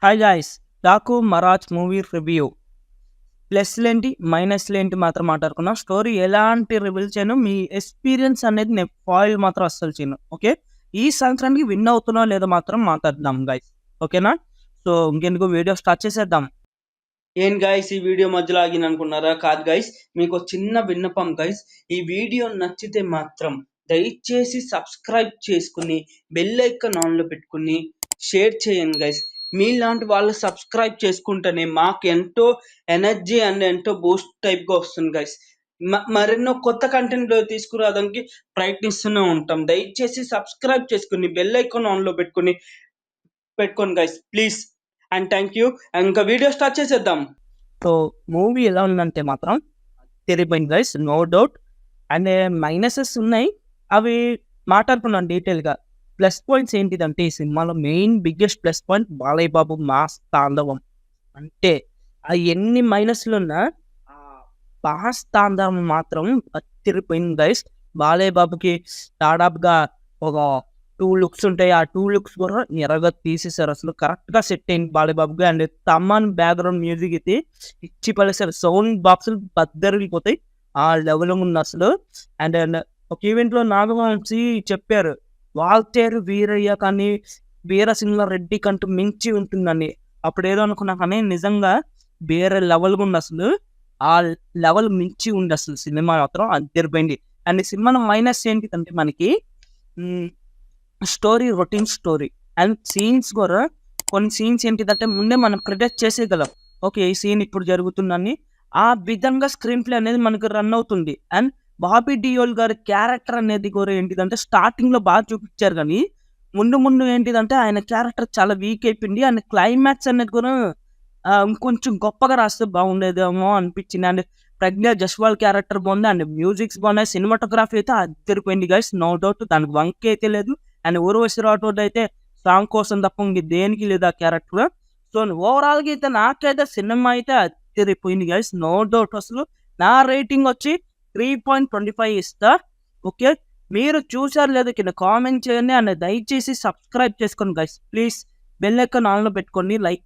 Hi guys, Daaku Maharaj movie review. ప్లస్‌లేంటి, మైనస్‌లేంటి మాత్రం మాట్లాడుకుందాం. స్టోరీ ఎలాంటి రివీల్ చేయను. మీ ఎక్స్‌పీరియన్స్ అనేది నేను స్పాయిల్ మాత్రం అస్సలు చేయను. ఓకే. ఈ సంవత్సరానికి విన్ అవుతున్నా లేదో మాత్రం మాట్లాడదాం గైస్. ఓకేనా? సో, ఇంకెందుకు వీడియో స్టార్ట్ చేసేద్దాం. ఏం గైస్, ఈ వీడియో మధ్యలో ఆగిందనుకున్నారా? కాదు గైస్. మీకో చిన్న విన్నపం గైస్. ఈ వీడియో నచ్చితే మాత్రం దయచేసి సబ్స్క్రైబ్ చేసుకొని బెల్ ఐకాన్ ఆన్‌లో పెట్టుకొని షేర్ చేయండి గైస్. మీలాంటి వాళ్ళు సబ్స్క్రైబ్ చేసుకుంటేనే మాకు ఎంతో ఎనర్జీ అండ్ ఎంతో బూస్ట్ టైప్‌గా వస్తుంది గైస్. మరెన్నో కొత్త కంటెంట్ తీసుకురావడానికి ప్రయత్నిస్తూనే ఉంటాం. దయచేసి సబ్స్క్రైబ్ చేసుకొని బెల్ ఐకాన్ ఆన్‌లో పెట్టుకోండి guys please. And thank you. ఇంకా వీడియో స్టార్ట్ చేసేద్దాం. సో, మూవీ ఎలా ఉందంటే మాత్రం తెలిపోయింది guys, no doubt. And minuses ఉన్నాయి. అవి మాట్లాడుకున్నాను డీటెయిల్‌గా. ప్లస్ పాయింట్స్ ఏంటిదంటే ఈ సినిమాలో main biggest plus point Balayya Babu mass తాండవం. అంటే ఎన్ని మైనస్‌లున్నా ఆ మాస్ తాండవం మాత్రం అదిరిపోయింది గైస్. బాలయ్య బాబుకి దాదాపుగా ఒక 2 లుక్స్ ఉంటాయి. ఆ 2 లుక్స్ కూడా ఎర్రగా తీసేసారు. అసలు కరెక్ట్‌గా సెట్ అయింది బాలయ్య బాబుకి. అండ్ తమన్ బ్యాక్‌గ్రౌండ్ మ్యూజిక్ అయితే ఇచ్చి పడేసారు. సౌండ్ బాక్సులు బద్దరిగిపోతాయి. ఆ లెవెల్‌లో ఉంది అసలు. అండ్ ఒక ఈవెంట్‌లో నాగవంశీ చెప్పారు, వాల్తేరు వీరయ్య కానీ వీరసింహారెడ్డి కంటూ మించి ఉంటుందని. అప్పుడేదో అనుకున్నా కానీ నిజంగా వేరే లెవెల్‌గా ఉంది అసలు. ఆ లెవెల్ మించి ఉంది అసలు సినిమా మాత్రం అదిరిపోయింది. అండ్ ఈ సినిమాలో మైనస్ ఏంటిదంటే మనకి story routine story. And scenes కూడా కొన్ని సీన్స్ ఏంటిదంటే ముందే మనం ప్రిడిక్ట్ చేసేయగలం. ఓకే, ఈ సీన్ ఇప్పుడు జరుగుతుందని. ఆ విధంగా స్క్రీన్ ప్లే అనేది మనకు రన్ అవుతుంది. అండ్ బాబీ డియోల్ గారి క్యారెక్టర్ అనేది కూడా ఏంటిదంటే స్టార్టింగ్‌లో బాగా చూపించారు గానీ, ముందు ఏంటిదంటే ఆయన క్యారెక్టర్ చాలా వీక్ అయిపోయింది. అండ్ క్లైమాక్స్ అనేది కూడా ఇంకొంచెం గొప్పగా రాస్తే బాగుండేదేమో అనిపించింది. అండ్ ప్రజ్ఞ జస్వాల్ క్యారెక్టర్ బాగుంది. అండ్ మ్యూజిక్స్ బాగున్నాయి. సినిమాటోగ్రఫీ అయితే అదిరిపోయింది గైస్, నో డౌట్. దానికి వంక అయితే లేదు. అండ్ ఊర్వశి రాఠోడ్ అయితే సాంగ్ కోసం తప్ప ఇంక దేనికి లేదు ఆ క్యారెక్టర్. సో, ఓవరాల్‌గా అయితే నాకైతే సినిమా అయితే అదిరిపోయింది గైస్, నో డౌట్. అసలు నా రేటింగ్ వచ్చి 3.25 ఇస్తా. ఓకే. మీరు చూసారో లేదో కింద కామెంట్ చేయండి. అండ్ దయచేసి సబ్స్క్రైబ్ చేసుకోండి గైస్ ప్లీజ్. బెల్ ఐకాన్ ఆన్‌లో పెట్టుకోండి. లైక్